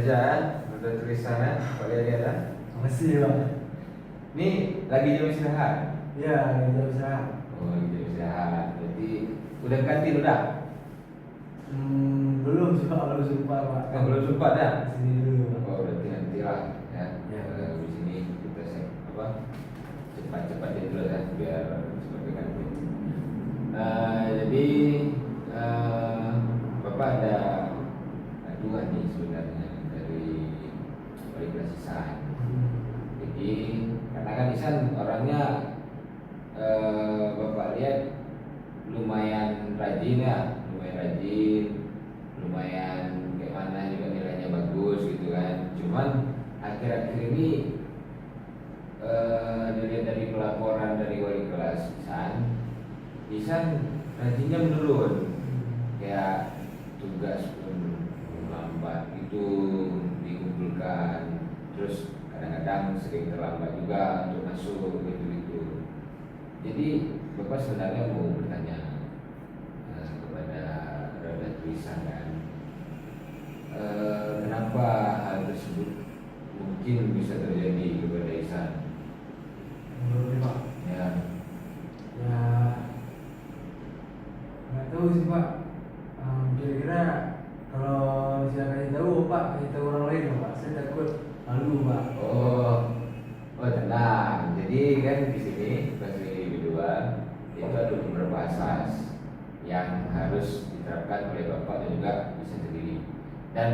aja udah tulisannya Pak Lihat ya. Makasih Pak. Ini lagi jam istirahat. Iya, jam istirahat. Oh, lagi jam istirahat. Jadi udah kantin udah? Belum sih Pak, belum sempat Pak. Belum sempat ya? Sini dulu Pak. Oh, berarti nanti lah ya. Ya. Di sini kita cepat-cepat dulu ya biar seperti kantin. Jadi Bapak ada aduan nih sebenarnya dari wali kelas Isan. Jadi karena kan Isan orangnya Bapak lihat lumayan rajin ya, lumayan kayak mana juga nilainya bagus gitu kan. Cuman akhir-akhir ini dilihat dari pelaporan dari wali kelas Isan rajinnya menurun, kayak tugas pun lambat itu dikumpulkan, terus kadang-kadang sering terlambat juga untuk masuk gitu. Jadi Bapak sebenarnya mau bertanya kepada Roda Tulisan kan, kenapa hal tersebut mungkin bisa terjadi kepada Isan? Belum Pak. Ya, Ya, nggak tahu sih Pak. Kira-kira kalau saya kasih tahu Pak, kasih tahu orang lain ya, Pak. Saya takut malu Pak. oh tenang. Jadi kan di sini kelas individual itu ada beberapa asas yang harus diterapkan oleh Bapak dan juga bisa sendiri. Dan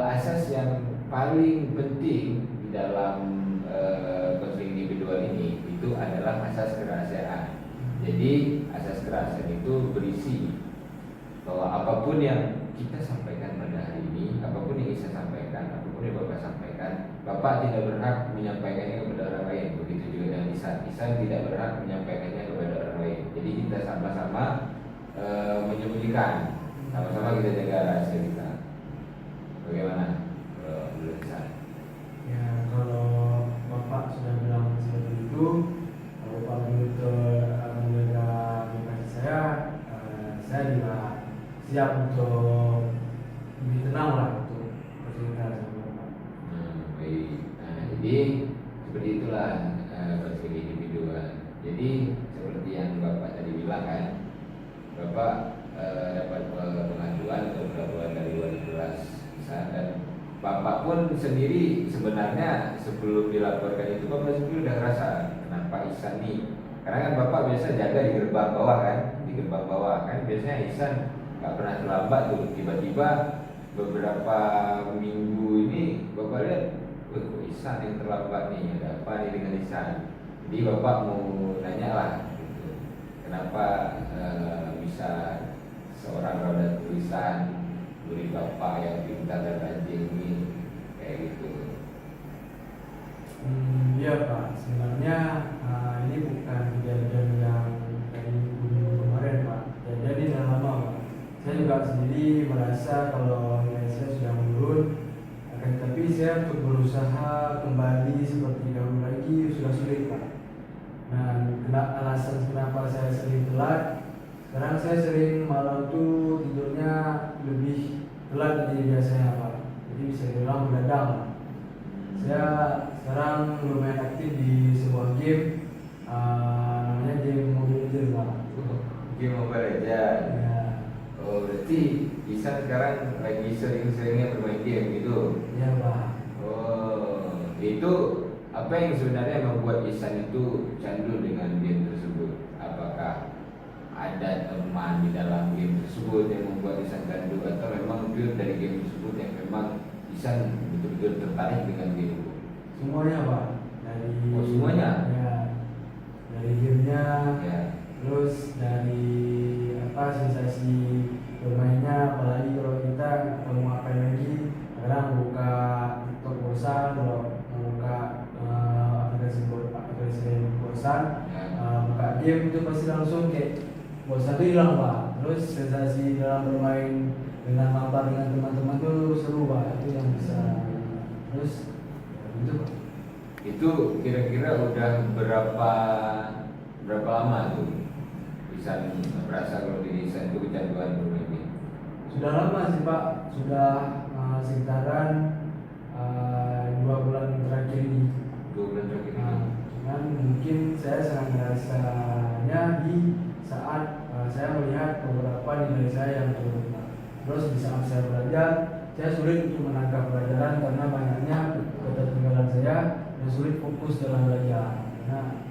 asas yang paling penting di dalam konseling individual ini itu adalah asas kerahasiaan. Jadi asas kerahasiaan itu berisi bahwa apapun yang kita sampaikan pada hari ini, apapun yang saya sampaikan, apapun yang Bapak sampaikan, Bapak tidak berhak menyampaikannya kepada orang lain. Begitu juga dengan Isan tidak berhak menyampaikannya kepada orang lain. Jadi kita sama-sama menyembunyikan, sama-sama kita jaga rahasia kita. Bagaimana menurut Isan? Ya, kalau Bapak sudah bilang seperti itu, kalau Bapak betul menjaga privasi saya juga siap untuk lebih tenang lah untuk bercerita sama Bapak. Baik. Nah, jadi seperti itulah konseling individual. Jadi seperti yang Bapak tadi bilang kan, Bapak dapat pengaduan atau pengaduan dari wali kelas dan Bapak pun sendiri sebenarnya sebelum dilaporkan itu Bapak sendiri udah ngerasa kenapa Isan nih, karena kan Bapak biasa jaga di gerbang bawah kan, biasanya Isan nggak pernah terlambat tuh. Tiba-tiba beberapa minggu ini Bapak lihat, kok Isan yang terlambat nih, ada apa nih dengan Isan? Jadi Bapak mau nanya lah gitu, kenapa bisa seorang Roda Tulisan murid Bapak yang pintar dan rajin ini kayak gitu? Iya Pak, sebenarnya ini bukan kejadian yang dari minggu kemarin Pak. Jadi sudah lama Pak. Saya juga sendiri merasa kalau nilai saya sudah menurun, akan tetapi saya untuk berusaha kembali seperti dahulu lagi sudah sulit Pak. Nah, alasan kenapa saya sering telat, sekarang saya sering malam tuh tidurnya lebih telat dari biasanya Pak. Jadi bisa dibilang begadang Pak. Saya sekarang lumayan aktif di sebuah game, namanya game Mobile Legends Pak. Game Mobile Legends. Ya. Oh, berarti Isan sekarang lagi sering-seringnya bermain game gitu? Iya Pak. Oh, itu apa yang sebenarnya membuat Isan itu candu dengan game tersebut? Apakah ada teman di dalam game tersebut yang membuat Isan candu, atau memang pure dari game tersebut yang memang Isan betul-betul tertarik dengan game itu? Semuanya Pak. Semuanya? Ya. Dari gamenya, Ya. terus dari sensasi bermainnya, apalagi kalau kita nggak tahu mau ngapain lagi, kadang buka TikTok bosan, kalau buka aplikasi bosan, buka game itu pasti langsung kayak bosan itu hilang Pak. Terus sensasi dalam bermain dengan mabar dengan teman-teman tuh seru Pak, itu yang bisa. Terus itu Pak. Itu kira-kira udah berapa lama tuh Isan merasa kalau diri Isan itu kecanduan bermain game? Sudah lama sih Pak, sudah sekitaran 2 bulan terakhir ini. Cuman mungkin saya sangat merasanya di saat saya melihat beberapa nilai saya yang turun, Pak. Terus di saat saya belajar, saya sulit untuk menangkap pelajaran karena banyaknya ketertinggalan saya dan sulit fokus dalam belajar. Nah,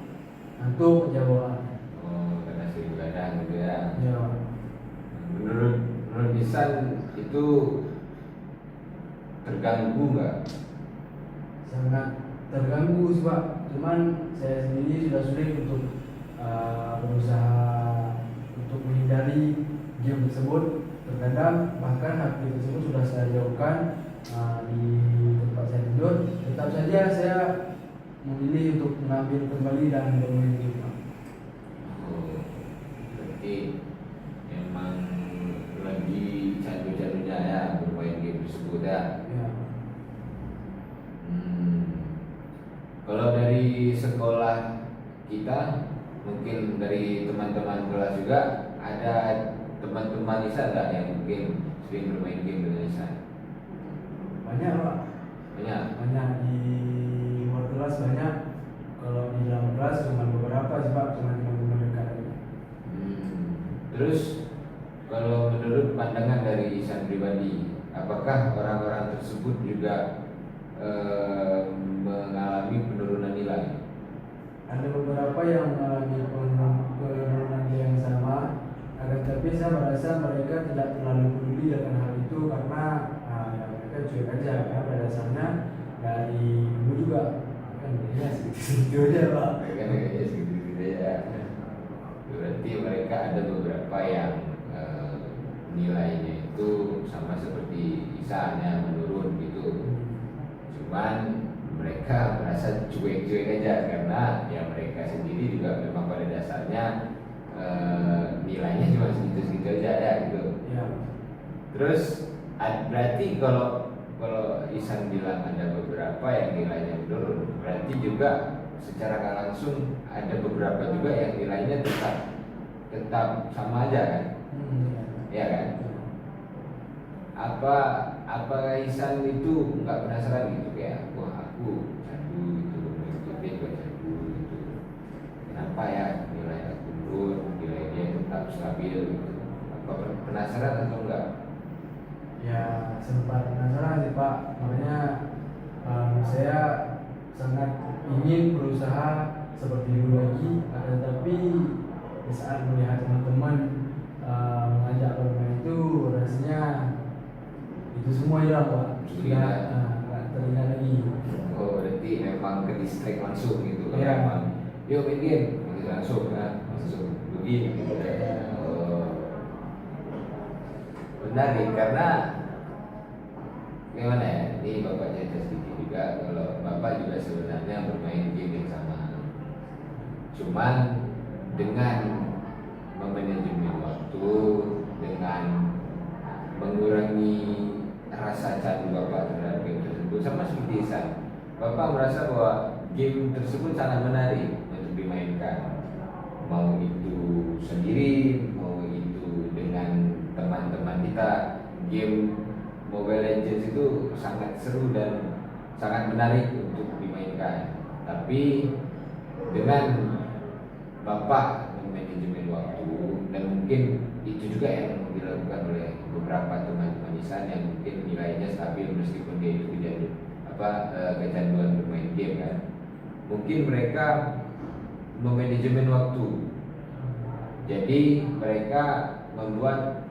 ngantuk kejauhan. Oh, karena sering begadang gitu ya. Ya, Menurut Isan itu terganggu nggak? sangat terganggu sih, Pak. Cuman saya sendiri sudah sulit untuk berusaha untuk menghindari game tersebut. Terkadang bahkan HP tersebut sudah saya jauhkan di tempat saya tidur. Tetap saja saya memilih untuk mengambil kembali dan bermain game, Pak. Oh, berarti emang lagi candu-candunya ya bermain game tersebut ya. Ya. Kalau dari sekolah kita, mungkin dari teman-teman kelas juga ada teman-teman Isan nggak yang mungkin sering bermain game dengan Isan? Banyak, Pak. Banyak. Di luar kelas banyak. Kalau di dalam kelas cuma beberapa sih, Pak. Cuma teman-teman dekat aja. Terus kalau menurut pandangan dari Isan pribadi, apakah orang-orang tersebut juga mengalami penurunan nilai? Ada beberapa yang mengalami penurunan nilai yang sama, akan tapi saya merasa mereka tidak terlalu peduli dengan hal itu karena ya mereka cuek aja ya. Pada dasarnya dari dulu juga kan ya segitu aja, Pak. Mereka kayaknya segitu-segitu ya. Berarti mereka ada beberapa yang nilainya itu sama seperti Isan yang menurun gitu. Cuman mereka merasa cuek-cuek aja karena ya mereka sendiri juga memang pada dasarnya nilainya cuma segitu-segitu aja ya gitu. Ya. Terus berarti kalau Isan bilang ada beberapa yang nilainya menurun, berarti juga secara nggak langsung ada beberapa juga yang nilainya tetap sama aja kan? Ya kan? Apa Isan itu nggak penasaran gitu kayak wah aku candu gitu, dia juga candu gitu. Kenapa ya nilai aku turun, nilai dia tetap stabil gitu? Apa penasaran atau enggak? Ya sempat penasaran sih, Pak. Makanya saya sangat ingin berusaha seperti dulu lagi, akan tetapi di saat melihat teman-teman mengajak bermain itu rasanya itu semua hilang, Pak. Sudah nggak teringat lagi. Oh, berarti memang ke distract langsung gitu kan? Iya. Memang, yuk main game gitu langsung kan, langsung begini gitu kan. Benar nih, karena gimana ya, ini Bapak cerita sedikit juga kalau Bapak juga sebenarnya bermain game yang sama, cuman dengan memanajemen waktu, dengan mengurangi rasa candu Bapak terhadap game tersebut. Sama seperti Isan, Bapak merasa bahwa game tersebut sangat menarik untuk dimainkan, mau itu sendiri, mau itu dengan teman-teman kita. Game Mobile Legends itu sangat seru dan sangat menarik untuk dimainkan. Tapi dengan Bapak memanajemen waktu, dan mungkin itu juga yang dilakukan oleh beberapa teman-teman Isan yang mungkin nilainya stabil meskipun dia itu kecanduan bermain game kan. Mungkin mereka memanajemen waktu. Jadi mereka membuat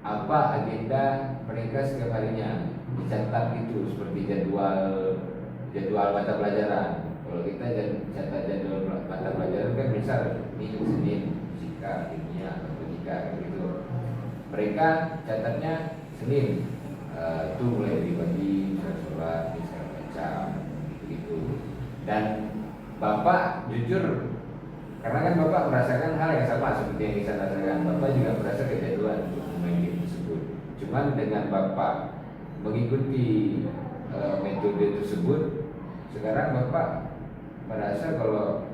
apa agenda mereka setiap harinya, dicatat itu seperti jadwal mata pelajaran. Kalau kita catat jadwal mata pelajaran kan misal ini Senin fisika, kimia, matematika gitu. Mereka catatnya Senin itu mulai dari pagi sholat, misal baca gitu. Dan Bapak jujur, karena kan Bapak merasakan hal yang sama seperti yang saya rasakan. Bapak juga merasa kecanduan untuk bermain game tersebut. Cuman dengan Bapak mengikuti metode tersebut, sekarang Bapak merasa kalau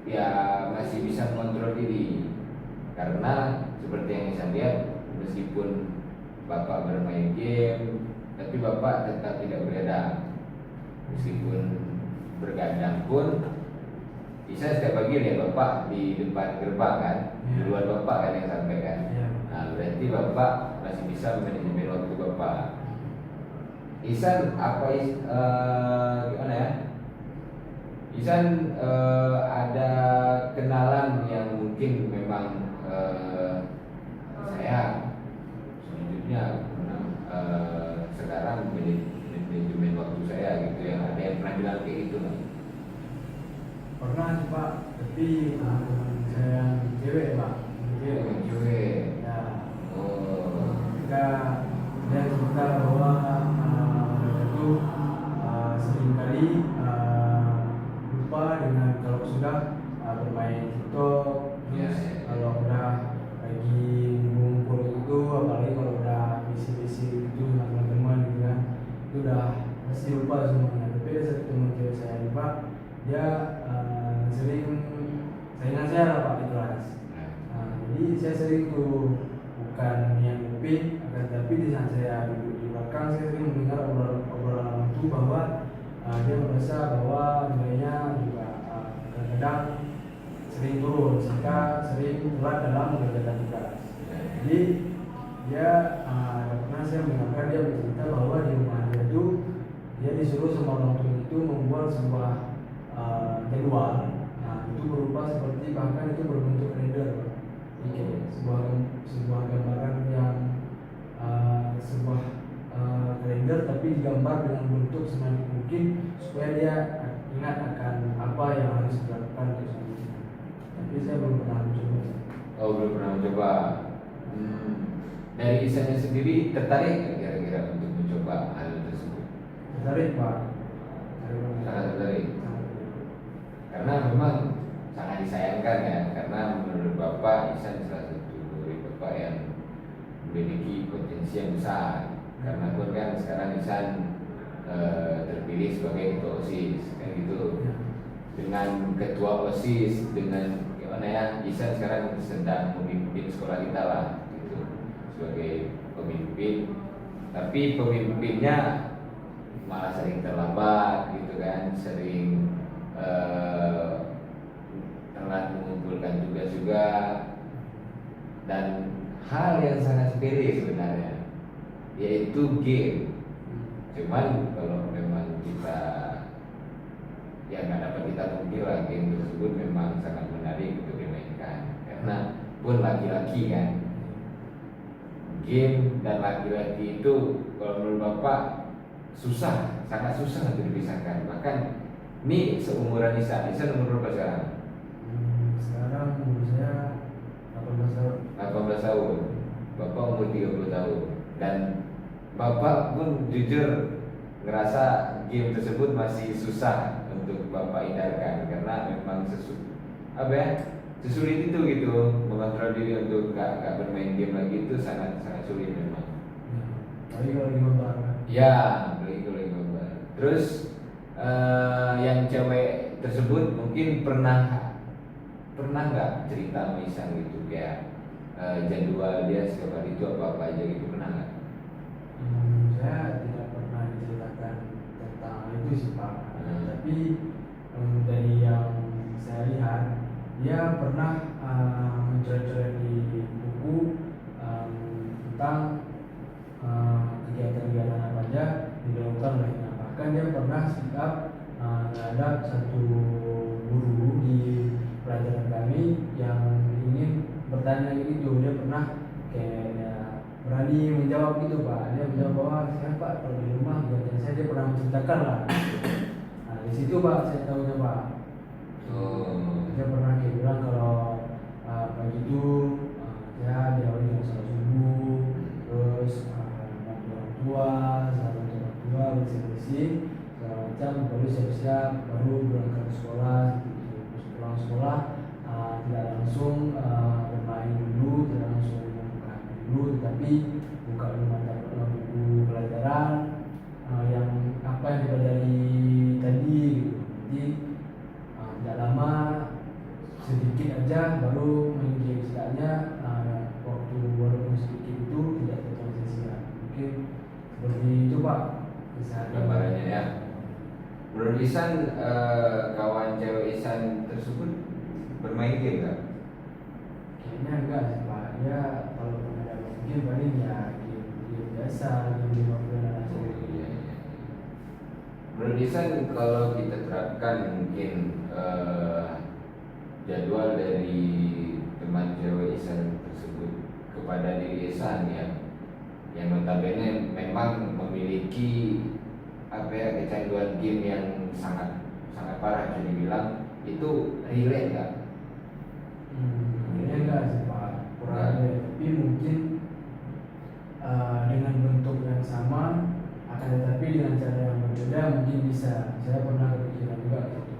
ya masih bisa mengontrol diri. Karena seperti yang saya lihat, meskipun Bapak bermain game, tapi Bapak tetap tidak begadang. Meskipun bergadang pun bisa setiap pagi lihat bapak di depan gerbang kan, duluan bapak kan yang sampaikan. Nah berarti bapak masih bisa manajemen waktu bapak. Ihsan gimana ya? Ihsan ada kenalan yang mungkin memang saya selanjutnya sekarang manajemen waktu saya gitu, yang ada yang pernah bilang kayak gitu kan? Pernah sih Pak, tapi teman saya yang cewek Pak, Cewek. ya. Oh. Ketika dia cerita bahwa mereka itu seringkali lupa dengan kalau sudah bermain TikTok, terus kalau udah lagi ngumpul itu, apalagi kalau udah visi-visi itu sama teman-teman gitu kan, itu udah pasti lupa semuanya. Tapi ada satu teman cewek saya nih Pak, dia sering saingan saya lah Pak di kelas. Jadi saya sering tuh bukan yang nguping, akan tapi di saat saya duduk di belakang, saya sering mendengar obrolan itu bahwa dia merasa bahwa nilainya juga kadang-kadang sering turun, sehingga sering telat dalam mengerjakan tugas. Jadi dia pernah saya mendengar dia bercerita bahwa di rumah dia itu dia disuruh sama orang tua itu membuat sebuah jadwal. Nah itu berupa seperti, bahkan itu berbentuk kalender. Sebuah gambaran yang sebuah kalender tapi digambar dengan bentuk semakin mungkin supaya dia ingat akan apa yang harus dilakukan tersebut. Tapi saya belum pernah mencoba. Oh, belum pernah mencoba. Dari Ihsannya sendiri tertarik nggak kira-kira untuk mencoba hal tersebut? Tertarik Pak. Sangat tertarik. Karena memang sangat disayangkan ya, karena menurut Bapak Ihsan salah satu dari Bapak yang memiliki potensi yang besar. Karena pun kan sekarang Ihsan terpilih sebagai ketua OSIS kan gitu. Dengan ketua OSIS, dengan gimana ya, Ihsan sekarang sedang memimpin sekolah kita lah gitu, sebagai pemimpin. Tapi pemimpinnya malah sering terlambat gitu kan, sering telat mengumpulkan tugas juga, dan hal yang sangat sepele sebenarnya, yaitu game. Cuman kalau memang kita ya nggak dapat kita pungkiri, game tersebut memang sangat menarik untuk dimainkan, karena pun laki-laki kan, game dan laki-laki itu kalau menurut Bapak susah, sangat susah untuk dipisahkan. Bahkan ini seumuran Ihsan umur berapa sekarang? Sekarang umur saya 18 tahun. 18 tahun. Bapak umur 30 tahun. Dan Bapak pun jujur ngerasa game tersebut masih susah untuk Bapak hindarkan, karena memang sesulit itu gitu, mengontrol diri untuk gak bermain game lagi itu sangat sulit memang. Tapi kalau di gambar kan? Ya, beli gambar. Terus yang cewek tersebut mungkin pernah nggak cerita sama Ihsan gitu, kayak jadwal dia setiap hari itu apa aja gitu, pernah nggak? Saya tidak pernah diceritakan tentang itu sih Pak. Tapi dari yang saya lihat, dia pernah mencoret-coret di buku tentang kegiatan-kegiatan apa aja dilakukan olehnya. Bahkan dia pernah sikap terhadap satu guru di pelajaran kami yang ingin bertanya gitu. Dia pernah kayak berani menjawab gitu Pak. Dia menjawab bahwa siapa kalau di rumah kegiatan saya, dia pernah menceritakan lah. Nah di situ Pak saya tahunya Pak. Dia pernah kayak bilang kalau pagi itu ya diawali dengan sholat subuh, terus bantu orang tua, bersih-bersih segala macam, baru siap-siap, baru berangkat ke sekolah gitu. Terus pulang sekolah tidak langsung bermain dulu, tidak langsung buka dulu, tapi buka dulu buku pelajaran yang apa yang dipelajari tadi gitu. Jadi tidak lama, sedikit aja baru main game, setidaknya waktu walaupun sedikit itu tidak terkonsentrasi. Mungkin seperti itu Pak. Gambarannya ya. Menurut Isan, kawan cewek Isan tersebut bermain game nggak? Kayaknya enggak sih Pak. Ya kalau ada game paling ya game biasa, game offline dan Oh lain-lain. iya, iya. Menurut Isan kalau kita terapkan mungkin jadwal dari teman cewek Isan tersebut kepada diri Isan yang notabene memang memiliki apa ya, kecanduan game yang sangat sangat parah bisa dibilang, itu relate nggak? Kayaknya enggak sih Pak. Kurang Enggak. ada. Tapi mungkin dengan bentuk yang sama, akan tetapi dengan cara yang berbeda mungkin bisa. Saya pernah kepikiran juga gitu.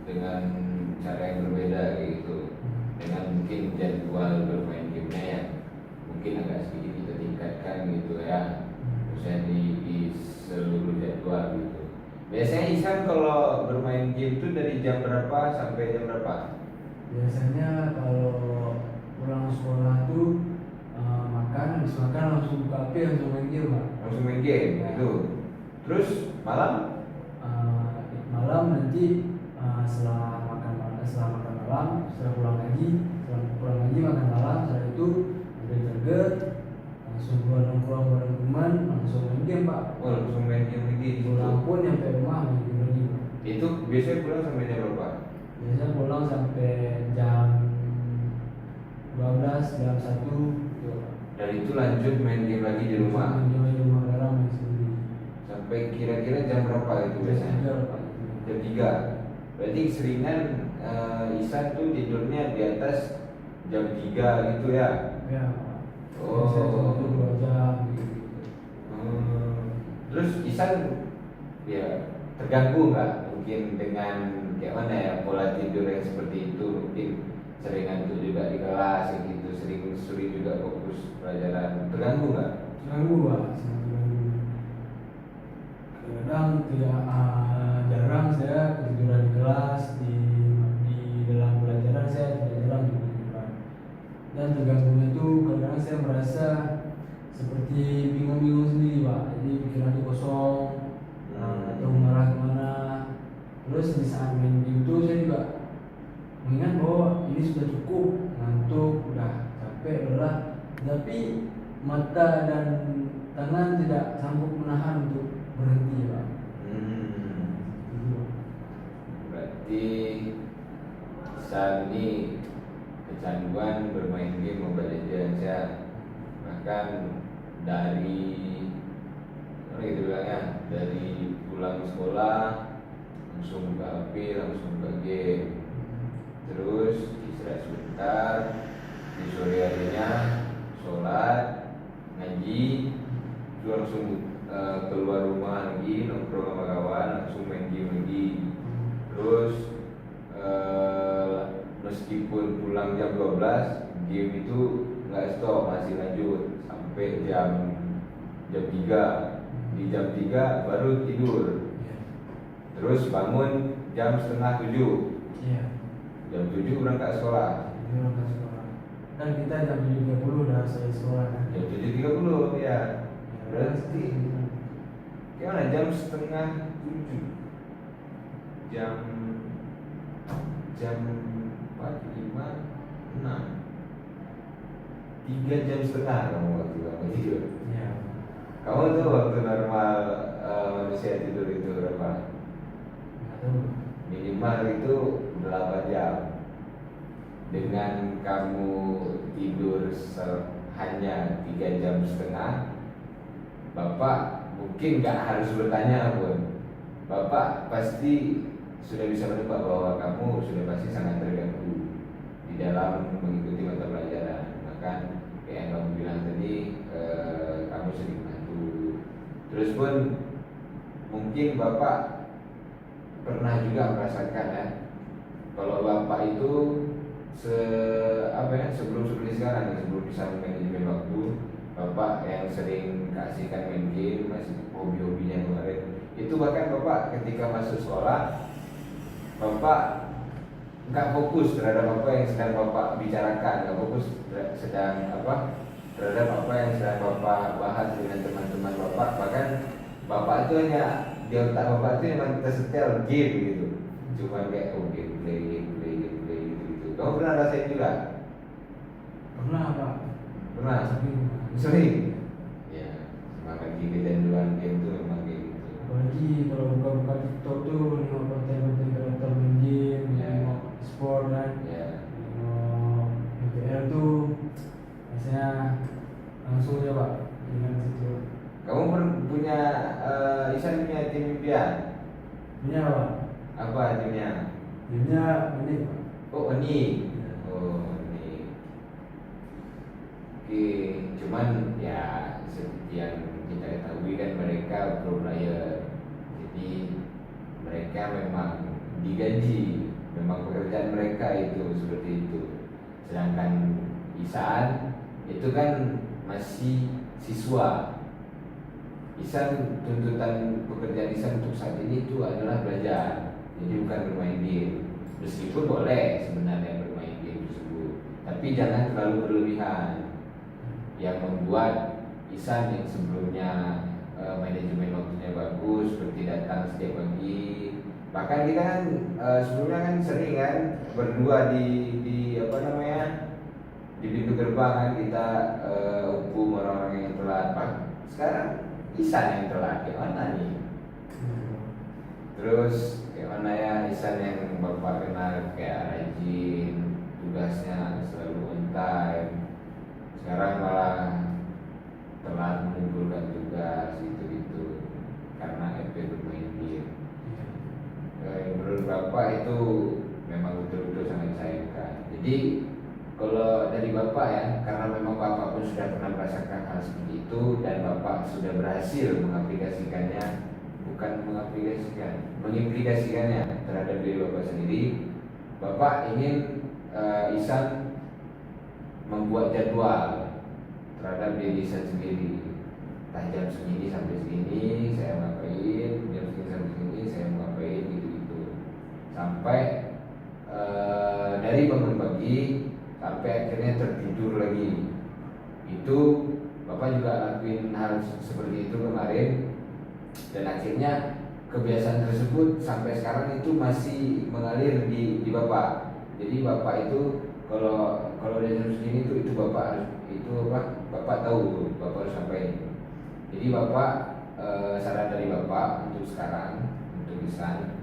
Dengan cara yang berbeda gitu, dengan mungkin jadwal bermain gamenya yang mungkin agak sedikit kita tingkatkan gitu ya, misalnya di seluruh jadwal gitu. Biasanya Isan kalau bermain game itu dari jam berapa sampai jam berapa? Biasanya kalau pulang sekolah tuh habis makan langsung buka HP langsung main game Pak. Langsung main game gitu. Terus malam? Malam nanti setelah makan malam, setelah pulang lagi makan malam, setelah itu ambil burger, langsung keluar nongkrong bareng teman, langsung main game Pak. Oh, langsung main game lagi gitu. Pulang pun nyampe rumah main game lagi Pak. Itu biasanya pulang sampai jam berapa? Biasanya pulang sampai jam 12, jam 1 gitu Pak. Dan itu lanjut main game lagi di rumah Main game di rumah bareng main sendiri. sampai kira-kira jam berapa itu biasanya? Jam 3 Pak. Jam 3. Berarti seringan Isan tuh tidurnya di atas jam 3 gitu ya? Ya Pak. Oh. Biasanya cuma 2 jam gitu. Terus Isan ya terganggu nggak mungkin dengan kayak mana ya pola tidur yang seperti itu, mungkin sering ngantuk juga di kelas kayak gitu, sering sulit juga fokus pelajaran, terganggu nggak? Terganggu Pak, sangat terganggu. Kadang tidak jarang saya ketiduran di kelas, di dalam pelajaran saya tidak jarang ketiduran. Dan terganggunya itu kadang saya merasa seperti bingung-bingung sendiri Pak. Jadi pikiran itu kosong, atau mengarah kemana. Terus di saat main game itu saya juga mengingat bahwa ini sudah cukup, ngantuk, udah capek, lelah, tapi mata dan tangan tidak sanggup menahan untuk berhenti Pak. Gitu, Pak. Berarti Isan ini kecanduan bermain game Mobile Legends ya, bahkan dari apa gitu bilangnya, dari pulang sekolah langsung buka HP, langsung buka game, terus istirahat sebentar, di sore harinya sholat, ngaji, terus langsung keluar rumah lagi, nongkrong sama kawan, langsung main game lagi. Terus meskipun pulang jam 12, game itu nggak stop, masih lanjut sampai jam 3. Di jam 3 baru tidur. Terus bangun jam setengah 7. Iya. Jam 7 berangkat sekolah. Ini berangkat sekolah. Dan kita jam 7.30 udah selesai sekolah kan. Jam 7.30 ya. Berarti gimana jam setengah 7? Jam 4, 5, 6, 3 jam setengah kamu waktu tidur. Iya. Kamu tuh waktu normal manusia tidur itu berapa? Nggak tahu. Minimal itu 8 jam. Dengan kamu tidur hanya 3 jam setengah, Bapak mungkin nggak harus bertanya pun, Bapak pasti sudah bisa menebak bahwa kamu sudah pasti sangat terganggu di dalam mengikuti mata pelajaran. Bahkan kayak yang kamu bilang tadi, kamu sering ngantuk. Terus pun mungkin Bapak pernah juga merasakan ya, kalau Bapak itu sebelum seperti sekarang ya, sebelum bisa manajemen waktu, Bapak yang sering kasihkan main game, masih hobi-hobinya kemarin itu, bahkan Bapak ketika masuk sekolah, Bapak nggak fokus terhadap apa yang sedang Bapak bicarakan, nggak fokus terhadap apa yang sedang Bapak bahas dengan teman-teman Bapak. Bahkan Bapak itu hanya di otak bapak itu memang tersetel game gitu, cuma kayak oh gameplay gitu. Kamu pernah rasain juga? Pernah pak. Pernah? Sering. Sering? Ya, lagi kecanduan game itu memang kayak gitu. Apalagi kalau buka-buka TikTok tuh nengok konten-konten kreator main game, Ya. nengok sport kan, Ya. nengok MPL tuh biasanya langsung aja pak dengan situ. Kamu punya Isan punya tim impian? Punya pak. Apa timnya? Timnya ini pak. Oh, Oni. Oh, Oni. Oke, cuman ya seperti yang kita ketahui kan mereka pro player. Jadi mereka memang digaji, memang pekerjaan mereka itu seperti itu. Sedangkan Isan itu kan masih siswa. Isan, tuntutan pekerjaan Isan untuk saat ini itu adalah belajar, jadi bukan bermain game. Meskipun boleh sebenarnya bermain game tersebut, tapi jangan terlalu berlebihan yang membuat Isan yang sebelumnya manajemen waktunya bagus, seperti datang setiap pagi. Bahkan kita kan sebelumnya kan sering kan berdua di apa namanya, di pintu gerbang kan kita hukum orang-orang yang telat. Sekarang Isan yang telat, kayak mana nih? Terus kayak mana ya Isan yang bapak kenal kayak rajin, tugasnya selalu on time. Sekarang malah telat mengumpulkan tugas gitu karena FP bermain game. Menurut bapak itu memang betul-betul sangat disayangkan. Jadi kalau dari bapak ya, karena memang bapak pun sudah pernah merasakan hal seperti itu dan bapak sudah berhasil mengaplikasikannya, bukan mengimplikasikannya terhadap diri bapak sendiri. Bapak ingin Isan membuat jadwal terhadap diri Isan sendiri. Entah jam segini sampai segini saya ngapain, jam segini sampai segini saya ngapain gitu. Sampai dari bangun pagi sampai akhirnya tertidur lagi. Itu bapak juga lakuin hal seperti itu kemarin, dan akhirnya kebiasaan tersebut sampai sekarang itu masih mengalir di bapak. Jadi bapak itu kalau dia jam segini itu bapak harus itu apa? Bapak tahu tuh, bapak harus sampai. Jadi bapak saran dari bapak untuk sekarang untuk Isan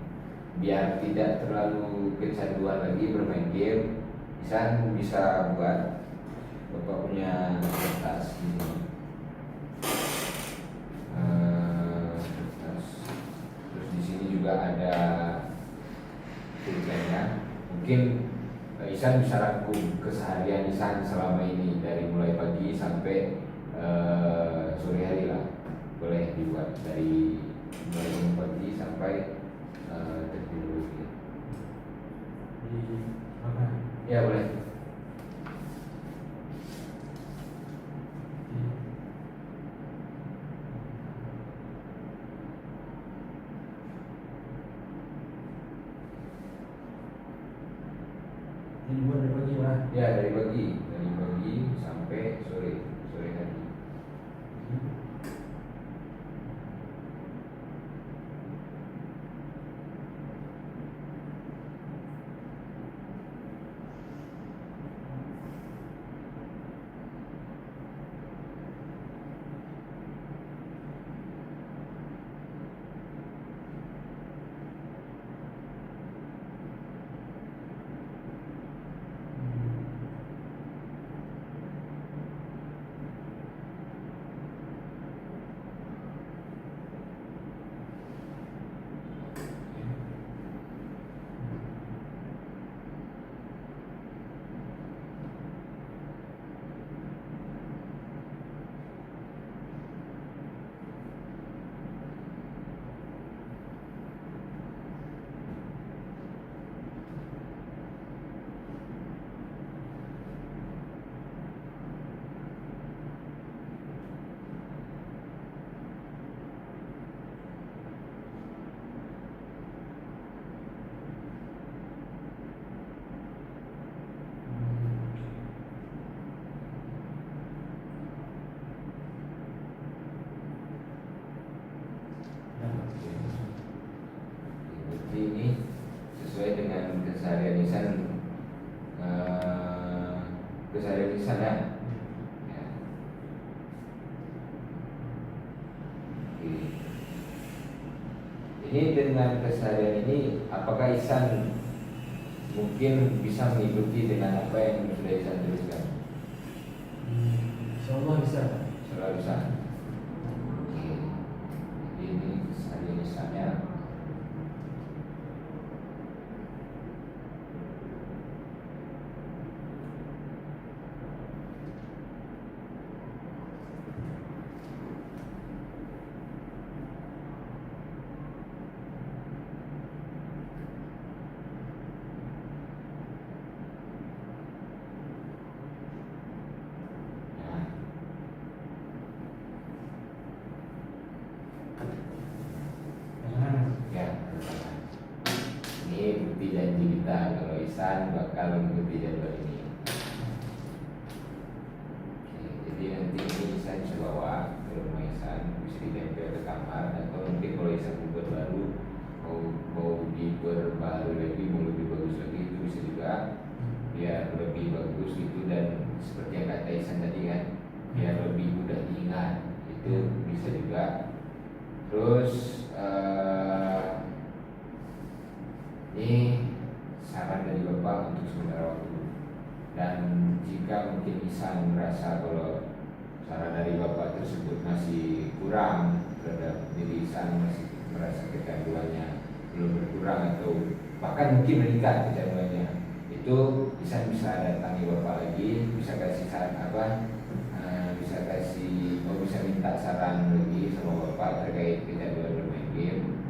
biar tidak terlalu kecanduan lagi bermain game, Isan bisa buat bapak punya kertas ini. Terus di sini juga ada tulisannya. Mungkin Isan bisa rangkum keseharian Isan selama ini dari mulai pagi sampai sore hari lah. Boleh dibuat dari mulai pagi sampai tertidur. Di mana? Ya boleh. Dibuat dari pagi lah. Ya dari pagi sampai sore hari. Jadi ini sesuai dengan keseharian Ihsan, keseharian Ihsan ya. Ya. Oke. Ini dengan keseharian ini, apakah Ihsan mungkin bisa mengikuti dengan apa yang sudah Ihsan tuliskan? Insyaallah bisa. Selalu bisa. Oke. Jadi ini keseharian Ihsannya. Ya, ini bukti janji kita kalau Ihsan bakal mengikuti jadwal ini. Oke, jadi nanti ini Ihsan bisa bawa ke rumah Ihsan, bisa ditempel ke kamar, atau mungkin kalau Ihsan buat baru mau diperbarui lagi, mau lebih bagus lagi, itu bisa juga biar lebih bagus itu, dan seperti yang kata Ihsan tadi kan, biar lebih mudah diingat, itu bisa juga. Terus ini saran dari Bapak untuk sementara waktu, dan jika mungkin Ihsan merasa kalau saran dari Bapak tersebut masih kurang terhadap diri Ihsan, masih merasa kecanduannya belum berkurang atau bahkan mungkin meningkat kecanduannya, itu Ihsan bisa datangi Bapak lagi, bisa kasih saran apa, bisa minta saran lagi sama Bapak terkait kecanduan bermain game,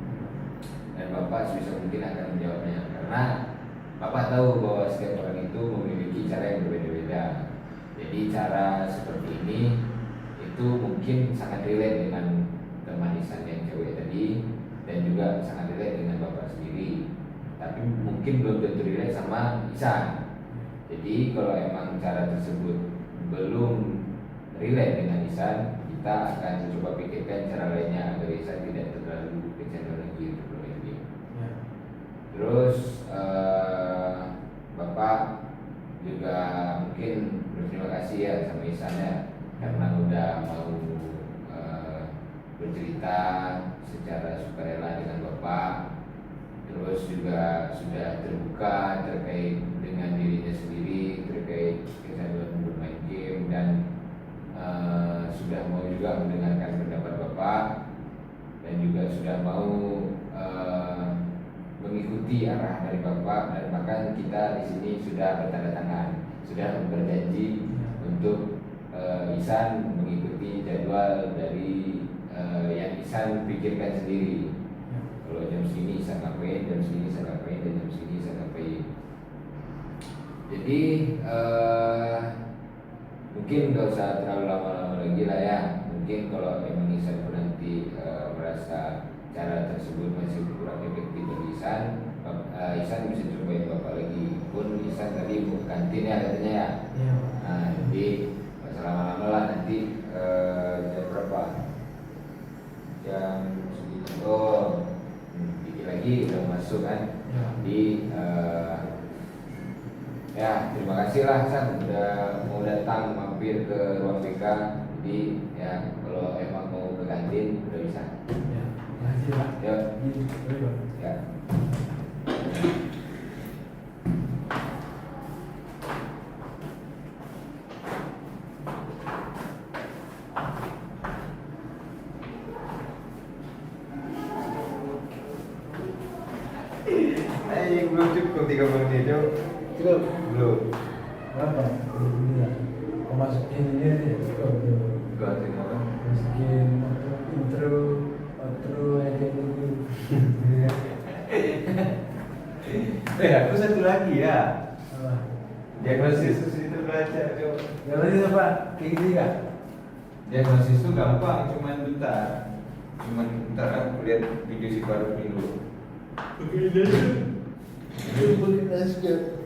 dan Bapak sebisa mungkin akan menjawabnya, karena Bapak tahu bahwa setiap orang itu memiliki cara yang berbeda-beda. Jadi cara seperti ini itu mungkin sangat relate dengan teman Ihsan yang cewek tadi, dan juga sangat relate dengan Bapak sendiri, tapi mungkin belum tentu relate sama Ihsan. Jadi kalau emang cara tersebut belum relate dengan Ihsan, kita akan coba pikirkan cara lainnya agar Ihsan tidak terlalu kecanduan lagi untuk bermain game. Ya. Terus Bapak juga mungkin berterima kasih ya sama Ihsan ya, karena udah mau bercerita secara sukarela dengan Bapak. Terus juga sudah terbuka terkait dengan dirinya sendiri, terkait kecanduan bermain game, dan sudah mau juga mendengarkan pendapat Bapak, dan juga sudah mau mengikuti arah dari Bapak, dan bahkan kita di sini sudah bertanda tangan, sudah berjanji untuk Ihsan mengikuti jadwal dari yang Ihsan pikirkan sendiri. Kalau jam segini Ihsan ngapain, jam segini Ihsan ngapain, dan jam segini Ihsan ngapain. Jadi mungkin nggak usah terlalu lama-lama lagi lah ya. Mungkin kalau memang Ihsan nanti merasa cara tersebut masih kurang efektif bagi Ihsan, Ihsan bisa cobain Bapak lagi. Pun Ihsan tadi mau ke kantin ya katanya ya. Nah, jadi nggak usah lama-lama lah, nanti jam berapa? Jam segini. Oh, dikit lagi udah masuk kan? Di ya, terima kasih lah San udah mau datang mampir ke ruang BK. Jadi ya kalau emang mau ke kantin udah bisa. Ya, makasih Pak. Yuk. Ya. Belum cukup 30 menit Cok. Cukup. Belum. Berapa? Ini ya. Kau masukin ini aja. Cukup. Ganti apa? Masukin outro aja dulu. Aku satu lagi ya. Apa? Diagnosis itu belajar Cok. Yang lain apa? Kayak gini nggak? Diagnosis itu gampang, cuman bentar. Aku lihat video si baru dulu. Ini boleh lanjut.